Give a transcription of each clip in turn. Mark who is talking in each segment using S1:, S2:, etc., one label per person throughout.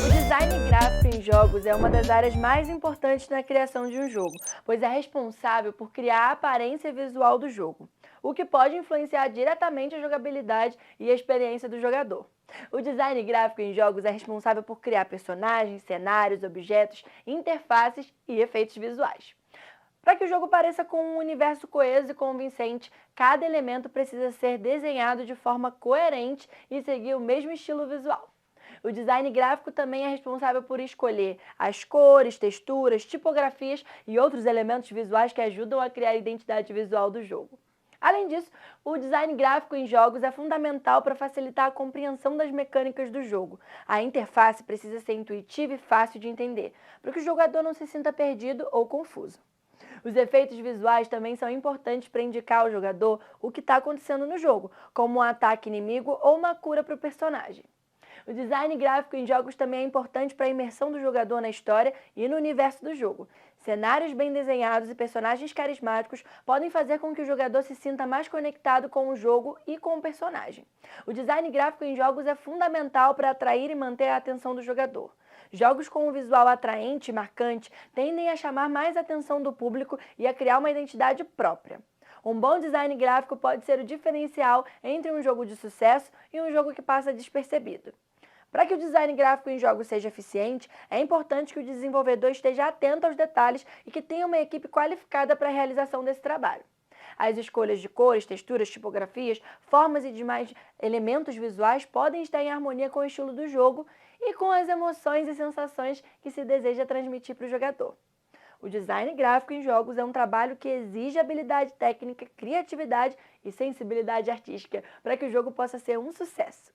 S1: O design gráfico em jogos é uma das áreas mais importantes na criação de um jogo, pois é responsável por criar a aparência visual do jogo, o que pode influenciar diretamente a jogabilidade e a experiência do jogador. O design gráfico em jogos é responsável por criar personagens, cenários, objetos, interfaces e efeitos visuais. Para que o jogo pareça com um universo coeso e convincente, cada elemento precisa ser desenhado de forma coerente e seguir o mesmo estilo visual. O design gráfico também é responsável por escolher as cores, texturas, tipografias e outros elementos visuais que ajudam a criar a identidade visual do jogo. Além disso, o design gráfico em jogos é fundamental para facilitar a compreensão das mecânicas do jogo. A interface precisa ser intuitiva e fácil de entender, para que o jogador não se sinta perdido ou confuso. Os efeitos visuais também são importantes para indicar ao jogador o que está acontecendo no jogo, como um ataque inimigo ou uma cura para o personagem. O design gráfico em jogos também é importante para a imersão do jogador na história e no universo do jogo. Cenários bem desenhados e personagens carismáticos podem fazer com que o jogador se sinta mais conectado com o jogo e com o personagem. O design gráfico em jogos é fundamental para atrair e manter a atenção do jogador. Jogos com um visual atraente e marcante tendem a chamar mais a atenção do público e a criar uma identidade própria. Um bom design gráfico pode ser o diferencial entre um jogo de sucesso e um jogo que passa despercebido. Para que o design gráfico em jogos seja eficiente, é importante que o desenvolvedor esteja atento aos detalhes e que tenha uma equipe qualificada para a realização desse trabalho. As escolhas de cores, texturas, tipografias, formas e demais elementos visuais podem estar em harmonia com o estilo do jogo e com as emoções e sensações que se deseja transmitir para o jogador. O design gráfico em jogos é um trabalho que exige habilidade técnica, criatividade e sensibilidade artística para que o jogo possa ser um sucesso.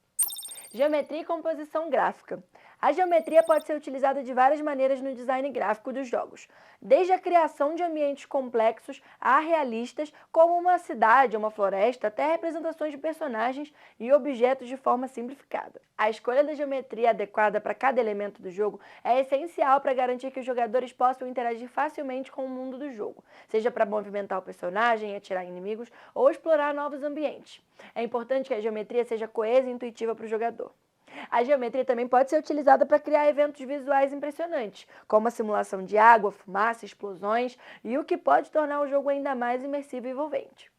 S1: Geometria e composição gráfica. A geometria pode ser utilizada de várias maneiras no design gráfico dos jogos, desde a criação de ambientes complexos a realistas, como uma cidade ou uma floresta, até representações de personagens e objetos de forma simplificada. A escolha da geometria adequada para cada elemento do jogo é essencial para garantir que os jogadores possam interagir facilmente com o mundo do jogo, seja para movimentar o personagem, atirar inimigos ou explorar novos ambientes. É importante que a geometria seja coesa e intuitiva para o jogador. A geometria também pode ser utilizada para criar eventos visuais impressionantes, como a simulação de água, fumaça, explosões, e o que pode tornar o jogo ainda mais imersivo e envolvente.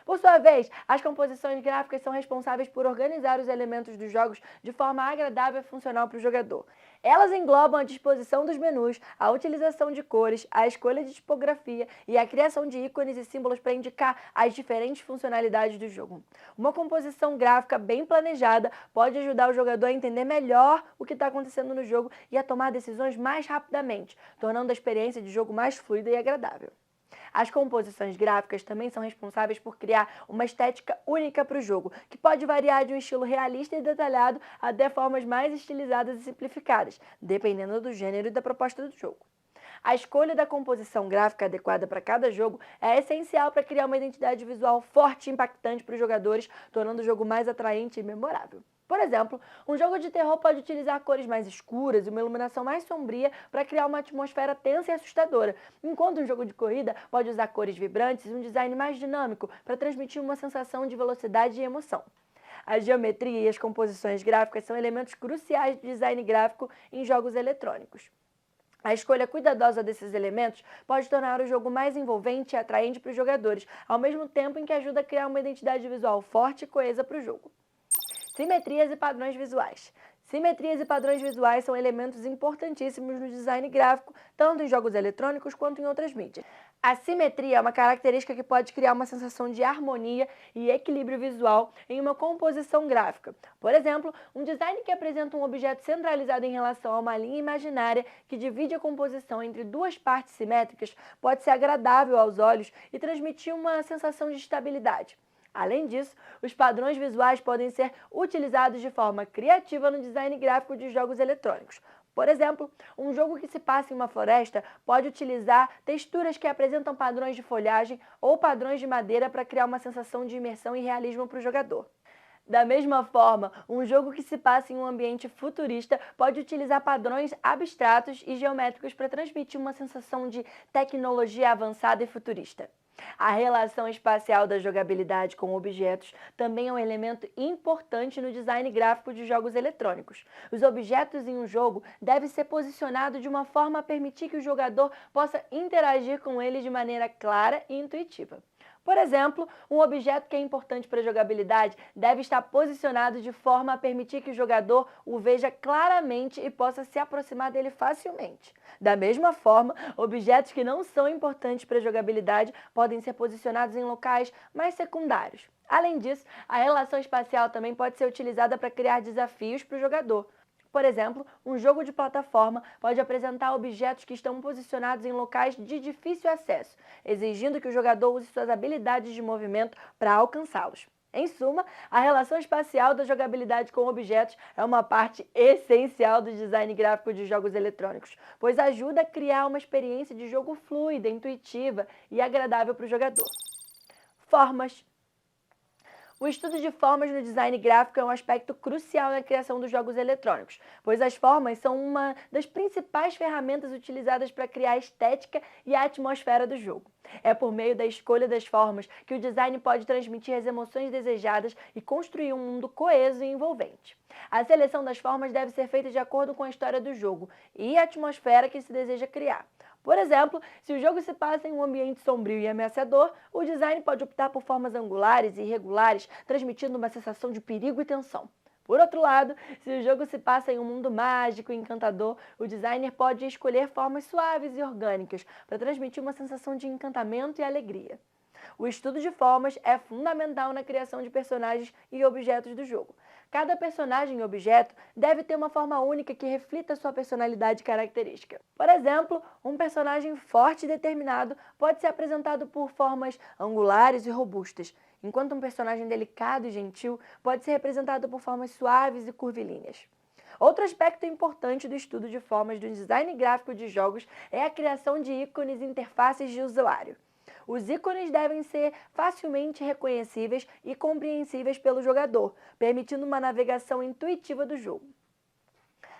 S1: Por sua vez, as composições gráficas são responsáveis por organizar os elementos dos jogos de forma agradável e funcional para o jogador. Elas englobam a disposição dos menus, a utilização de cores, a escolha de tipografia e a criação de ícones e símbolos para indicar as diferentes funcionalidades do jogo. Uma composição gráfica bem planejada pode ajudar o jogador a entender melhor o que está acontecendo no jogo e a tomar decisões mais rapidamente, tornando a experiência de jogo mais fluida e agradável. As composições gráficas também são responsáveis por criar uma estética única para o jogo, que pode variar de um estilo realista e detalhado até formas mais estilizadas e simplificadas, dependendo do gênero e da proposta do jogo. A escolha da composição gráfica adequada para cada jogo é essencial para criar uma identidade visual forte e impactante para os jogadores, tornando o jogo mais atraente e memorável. Por exemplo, um jogo de terror pode utilizar cores mais escuras e uma iluminação mais sombria para criar uma atmosfera tensa e assustadora, enquanto um jogo de corrida pode usar cores vibrantes e um design mais dinâmico para transmitir uma sensação de velocidade e emoção. A geometria e as composições gráficas são elementos cruciais do design gráfico em jogos eletrônicos. A escolha cuidadosa desses elementos pode tornar o jogo mais envolvente e atraente para os jogadores, ao mesmo tempo em que ajuda a criar uma identidade visual forte e coesa para o jogo. Simetrias e padrões visuais. Simetrias e padrões visuais são elementos importantíssimos no design gráfico, tanto em jogos eletrônicos quanto em outras mídias. A simetria é uma característica que pode criar uma sensação de harmonia e equilíbrio visual em uma composição gráfica. Por exemplo, um design que apresenta um objeto centralizado em relação a uma linha imaginária que divide a composição entre duas partes simétricas pode ser agradável aos olhos e transmitir uma sensação de estabilidade. Além disso, os padrões visuais podem ser utilizados de forma criativa no design gráfico de jogos eletrônicos. Por exemplo, um jogo que se passa em uma floresta pode utilizar texturas que apresentam padrões de folhagem ou padrões de madeira para criar uma sensação de imersão e realismo para o jogador. Da mesma forma, um jogo que se passa em um ambiente futurista pode utilizar padrões abstratos e geométricos para transmitir uma sensação de tecnologia avançada e futurista. A relação espacial da jogabilidade com objetos também é um elemento importante no design gráfico de jogos eletrônicos. Os objetos em um jogo devem ser posicionados de uma forma a permitir que o jogador possa interagir com eles de maneira clara e intuitiva. Por exemplo, um objeto que é importante para a jogabilidade deve estar posicionado de forma a permitir que o jogador o veja claramente e possa se aproximar dele facilmente. Da mesma forma, objetos que não são importantes para a jogabilidade podem ser posicionados em locais mais secundários. Além disso, a relação espacial também pode ser utilizada para criar desafios para o jogador. Por exemplo, um jogo de plataforma pode apresentar objetos que estão posicionados em locais de difícil acesso, exigindo que o jogador use suas habilidades de movimento para alcançá-los. Em suma, a relação espacial da jogabilidade com objetos é uma parte essencial do design gráfico de jogos eletrônicos, pois ajuda a criar uma experiência de jogo fluida, intuitiva e agradável para o jogador. Formas. O estudo de formas no design gráfico é um aspecto crucial na criação dos jogos eletrônicos, pois as formas são uma das principais ferramentas utilizadas para criar a estética e a atmosfera do jogo. É por meio da escolha das formas que o design pode transmitir as emoções desejadas e construir um mundo coeso e envolvente. A seleção das formas deve ser feita de acordo com a história do jogo e a atmosfera que se deseja criar. Por exemplo, se o jogo se passa em um ambiente sombrio e ameaçador, o design pode optar por formas angulares e irregulares, transmitindo uma sensação de perigo e tensão. Por outro lado, se o jogo se passa em um mundo mágico e encantador, o designer pode escolher formas suaves e orgânicas para transmitir uma sensação de encantamento e alegria. O estudo de formas é fundamental na criação de personagens e objetos do jogo. Cada personagem e objeto deve ter uma forma única que reflita sua personalidade característica. Por exemplo, um personagem forte e determinado pode ser apresentado por formas angulares e robustas, enquanto um personagem delicado e gentil pode ser representado por formas suaves e curvilíneas. Outro aspecto importante do estudo de formas do design gráfico de jogos é a criação de ícones e interfaces de usuário. Os ícones devem ser facilmente reconhecíveis e compreensíveis pelo jogador, permitindo uma navegação intuitiva do jogo.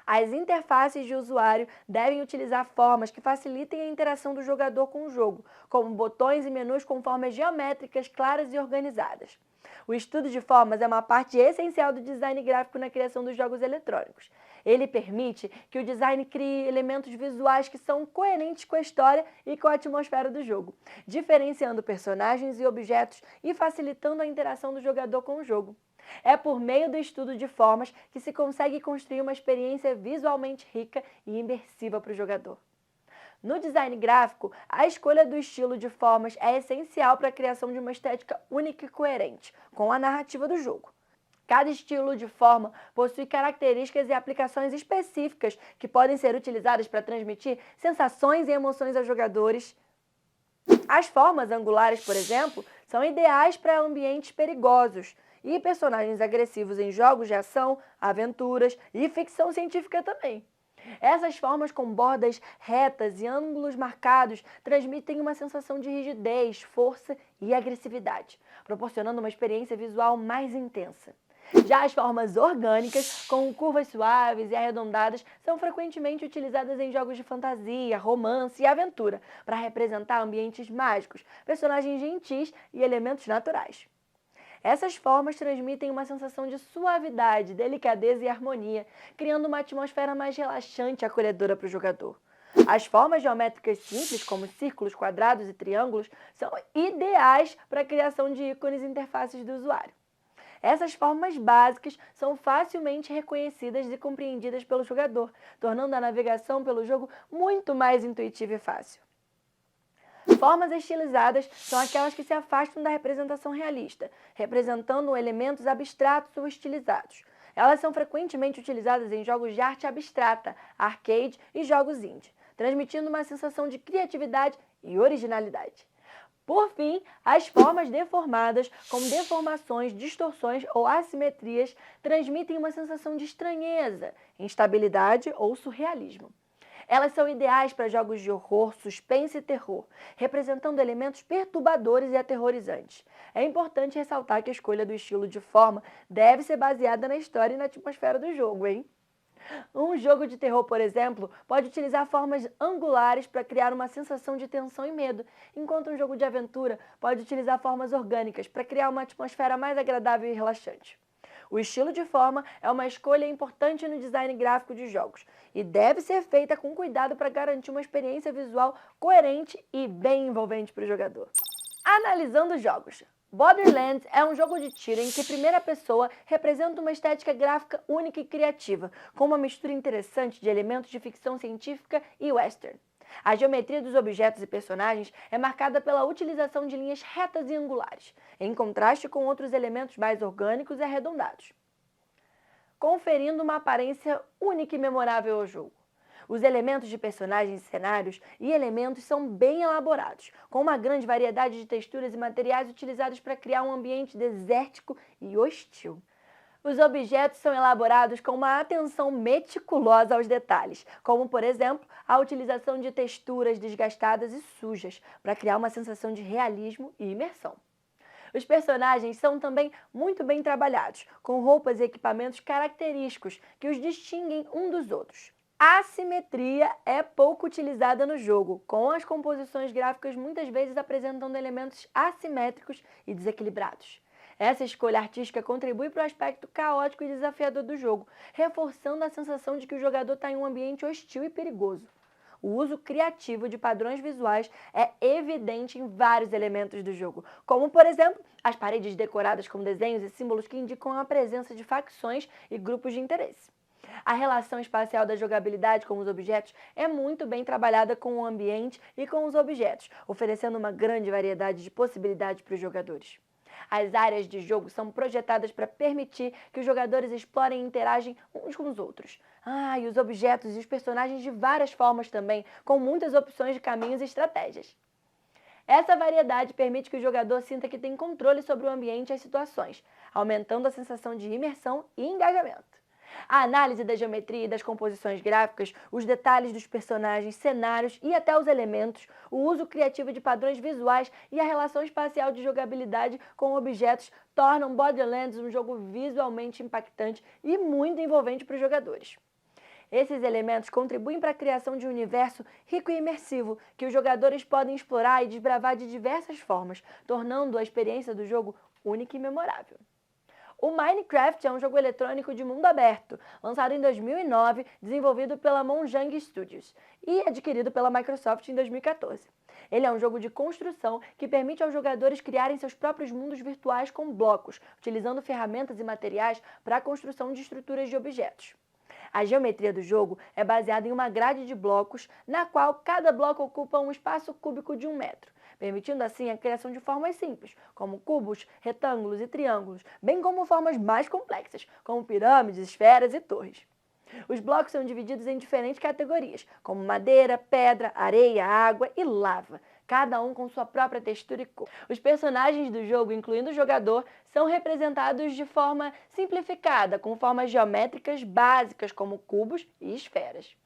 S1: As interfaces de usuário devem utilizar formas que facilitem a interação do jogador com o jogo, como botões e menus com formas geométricas claras e organizadas. O estudo de formas é uma parte essencial do design gráfico na criação dos jogos eletrônicos. Ele permite que o design crie elementos visuais que são coerentes com a história e com a atmosfera do jogo, diferenciando personagens e objetos e facilitando a interação do jogador com o jogo. É por meio do estudo de formas que se consegue construir uma experiência visualmente rica e imersiva para o jogador. No design gráfico, a escolha do estilo de formas é essencial para a criação de uma estética única e coerente com a narrativa do jogo. Cada estilo de forma possui características e aplicações específicas que podem ser utilizadas para transmitir sensações e emoções aos jogadores. As formas angulares, por exemplo, são ideais para ambientes perigosos e personagens agressivos em jogos de ação, aventuras e ficção científica também. Essas formas com bordas retas e ângulos marcados transmitem uma sensação de rigidez, força e agressividade, proporcionando uma experiência visual mais intensa. Já as formas orgânicas, com curvas suaves e arredondadas, são frequentemente utilizadas em jogos de fantasia, romance e aventura, para representar ambientes mágicos, personagens gentis e elementos naturais. Essas formas transmitem uma sensação de suavidade, delicadeza e harmonia, criando uma atmosfera mais relaxante e acolhedora para o jogador. As formas geométricas simples, como círculos, quadrados e triângulos, são ideais para a criação de ícones e interfaces do usuário. Essas formas básicas são facilmente reconhecidas e compreendidas pelo jogador, tornando a navegação pelo jogo muito mais intuitiva e fácil. Formas estilizadas são aquelas que se afastam da representação realista, representando elementos abstratos ou estilizados. Elas são frequentemente utilizadas em jogos de arte abstrata, arcade e jogos indie, transmitindo uma sensação de criatividade e originalidade. Por fim, as formas deformadas, como deformações, distorções ou assimetrias, transmitem uma sensação de estranheza, instabilidade ou surrealismo. Elas são ideais para jogos de horror, suspense e terror, representando elementos perturbadores e aterrorizantes. É importante ressaltar que a escolha do estilo de forma deve ser baseada na história e na atmosfera do jogo, hein? Um jogo de terror, por exemplo, pode utilizar formas angulares para criar uma sensação de tensão e medo, enquanto um jogo de aventura pode utilizar formas orgânicas para criar uma atmosfera mais agradável e relaxante. O estilo de forma é uma escolha importante no design gráfico de jogos e deve ser feita com cuidado para garantir uma experiência visual coerente e bem envolvente para o jogador. Analisando jogos. Borderlands é um jogo de tiro em que a primeira pessoa representa uma estética gráfica única e criativa, com uma mistura interessante de elementos de ficção científica e western. A geometria dos objetos e personagens é marcada pela utilização de linhas retas e angulares, em contraste com outros elementos mais orgânicos e arredondados, conferindo uma aparência única e memorável ao jogo. Os elementos de personagens, cenários e elementos são bem elaborados, com uma grande variedade de texturas e materiais utilizados para criar um ambiente desértico e hostil. Os objetos são elaborados com uma atenção meticulosa aos detalhes, como, por exemplo, a utilização de texturas desgastadas e sujas, para criar uma sensação de realismo e imersão. Os personagens são também muito bem trabalhados, com roupas e equipamentos característicos que os distinguem um dos outros. A assimetria é pouco utilizada no jogo, com as composições gráficas muitas vezes apresentando elementos assimétricos e desequilibrados. Essa escolha artística contribui para o aspecto caótico e desafiador do jogo, reforçando a sensação de que o jogador está em um ambiente hostil e perigoso. O uso criativo de padrões visuais é evidente em vários elementos do jogo, como, por exemplo, as paredes decoradas com desenhos e símbolos que indicam a presença de facções e grupos de interesse. A relação espacial da jogabilidade com os objetos é muito bem trabalhada com o ambiente e com os objetos, oferecendo uma grande variedade de possibilidades para os jogadores. As áreas de jogo são projetadas para permitir que os jogadores explorem e interagem uns com os outros. E os objetos e os personagens de várias formas também, com muitas opções de caminhos e estratégias. Essa variedade permite que o jogador sinta que tem controle sobre o ambiente e as situações, aumentando a sensação de imersão e engajamento. A análise da geometria e das composições gráficas, os detalhes dos personagens, cenários e até os elementos, o uso criativo de padrões visuais e a relação espacial de jogabilidade com objetos tornam Borderlands um jogo visualmente impactante e muito envolvente para os jogadores. Esses elementos contribuem para a criação de um universo rico e imersivo que os jogadores podem explorar e desbravar de diversas formas, tornando a experiência do jogo única e memorável. O Minecraft é um jogo eletrônico de mundo aberto, lançado em 2009, desenvolvido pela Mojang Studios e adquirido pela Microsoft em 2014. Ele é um jogo de construção que permite aos jogadores criarem seus próprios mundos virtuais com blocos, utilizando ferramentas e materiais para a construção de estruturas de objetos. A geometria do jogo é baseada em uma grade de blocos, na qual cada bloco ocupa um espaço cúbico de 1 metro, permitindo assim a criação de formas simples, como cubos, retângulos e triângulos, bem como formas mais complexas, como pirâmides, esferas e torres. Os blocos são divididos em diferentes categorias, como madeira, pedra, areia, água e lava, cada um com sua própria textura e cor. Os personagens do jogo, incluindo o jogador, são representados de forma simplificada, com formas geométricas básicas como cubos e esferas.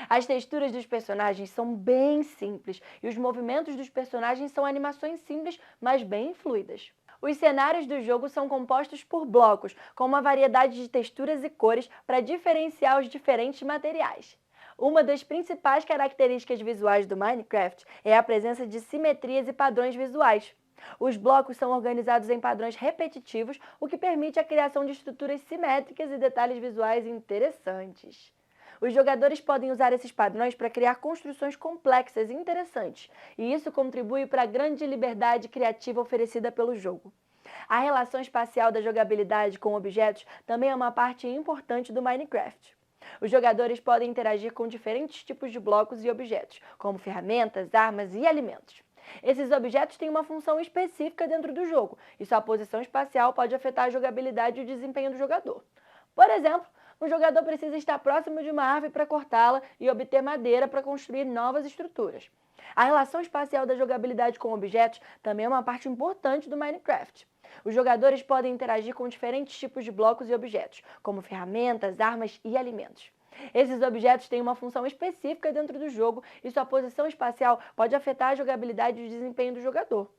S1: As texturas dos personagens são bem simples e os movimentos dos personagens são animações simples, mas bem fluidas. Os cenários do jogo são compostos por blocos, com uma variedade de texturas e cores para diferenciar os diferentes materiais. Uma das principais características visuais do Minecraft é a presença de simetrias e padrões visuais. Os blocos são organizados em padrões repetitivos, o que permite a criação de estruturas simétricas e detalhes visuais interessantes. Os jogadores podem usar esses padrões para criar construções complexas e interessantes, e isso contribui para a grande liberdade criativa oferecida pelo jogo. A relação espacial da jogabilidade com objetos também é uma parte importante do Minecraft. Os jogadores podem interagir com diferentes tipos de blocos e objetos, como ferramentas, armas e alimentos. Esses objetos têm uma função específica dentro do jogo, e sua posição espacial pode afetar a jogabilidade e o desempenho do jogador. Por exemplo, um jogador precisa estar próximo de uma árvore para cortá-la e obter madeira para construir novas estruturas. A relação espacial da jogabilidade com objetos também é uma parte importante do Minecraft. Os jogadores podem interagir com diferentes tipos de blocos e objetos, como ferramentas, armas e alimentos. Esses objetos têm uma função específica dentro do jogo e sua posição espacial pode afetar a jogabilidade e o desempenho do jogador.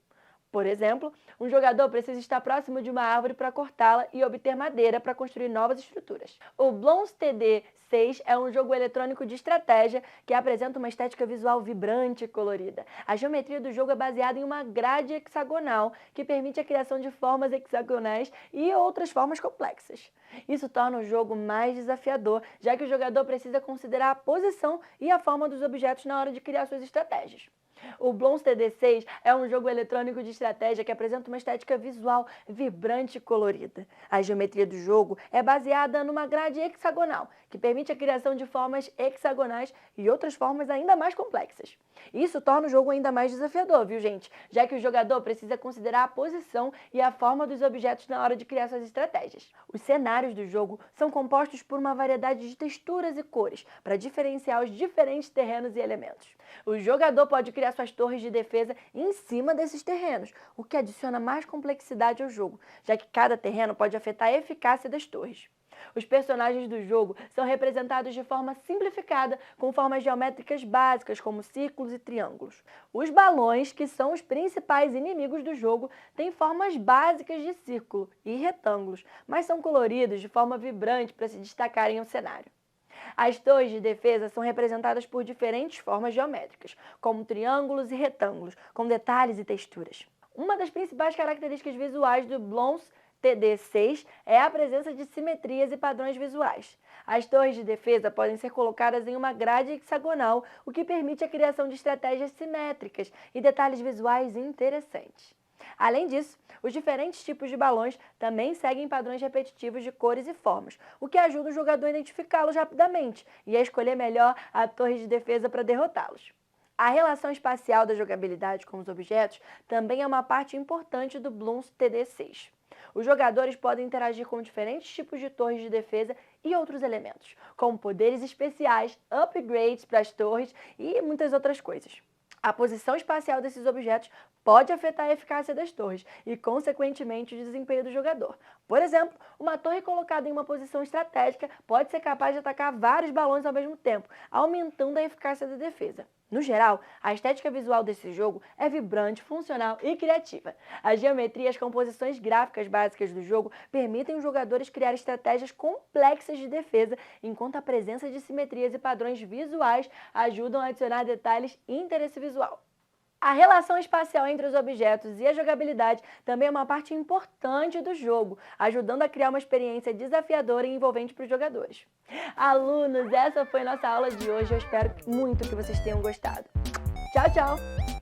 S1: Por exemplo, um jogador precisa estar próximo de uma árvore para cortá-la e obter madeira para construir novas estruturas. O Bloons TD6 é um jogo eletrônico de estratégia que apresenta uma estética visual vibrante e colorida. A geometria do jogo é baseada em uma grade hexagonal que permite a criação de formas hexagonais e outras formas complexas. Isso torna o jogo mais desafiador, já que o jogador precisa considerar a posição e a forma dos objetos na hora de criar suas estratégias. O Bloons TD6 é um jogo eletrônico de estratégia que apresenta uma estética visual vibrante e colorida. A geometria do jogo é baseada numa grade hexagonal, que permite a criação de formas hexagonais e outras formas ainda mais complexas. Isso torna o jogo ainda mais desafiador, viu, gente? Já que o jogador precisa considerar a posição e a forma dos objetos na hora de criar suas estratégias. Os cenários do jogo são compostos por uma variedade de texturas e cores, para diferenciar os diferentes terrenos e elementos. O jogador pode criar suas torres de defesa em cima desses terrenos, o que adiciona mais complexidade ao jogo, já que cada terreno pode afetar a eficácia das torres. Os personagens do jogo são representados de forma simplificada, com formas geométricas básicas, como círculos e triângulos. Os balões, que são os principais inimigos do jogo, têm formas básicas de círculo e retângulos, mas são coloridos de forma vibrante para se destacarem no cenário. As torres de defesa são representadas por diferentes formas geométricas, como triângulos e retângulos, com detalhes e texturas. Uma das principais características visuais do Bloons TD6 é a presença de simetrias e padrões visuais. As torres de defesa podem ser colocadas em uma grade hexagonal, o que permite a criação de estratégias simétricas e detalhes visuais interessantes. Além disso, os diferentes tipos de balões também seguem padrões repetitivos de cores e formas, o que ajuda o jogador a identificá-los rapidamente e a escolher melhor a torre de defesa para derrotá-los. A relação espacial da jogabilidade com os objetos também é uma parte importante do Bloons TD6. Os jogadores podem interagir com diferentes tipos de torres de defesa e outros elementos, como poderes especiais, upgrades para as torres e muitas outras coisas. A posição espacial desses objetos pode afetar a eficácia das torres e, consequentemente, o desempenho do jogador. Por exemplo, uma torre colocada em uma posição estratégica pode ser capaz de atacar vários balões ao mesmo tempo, aumentando a eficácia da defesa. No geral, a estética visual desse jogo é vibrante, funcional e criativa. A geometria e as composições gráficas básicas do jogo permitem os jogadores criar estratégias complexas de defesa, enquanto a presença de simetrias e padrões visuais ajudam a adicionar detalhes e interesse visual. A relação espacial entre os objetos e a jogabilidade também é uma parte importante do jogo, ajudando a criar uma experiência desafiadora e envolvente para os jogadores. Alunos, essa foi nossa aula de hoje. Eu espero muito que vocês tenham gostado. Tchau, tchau!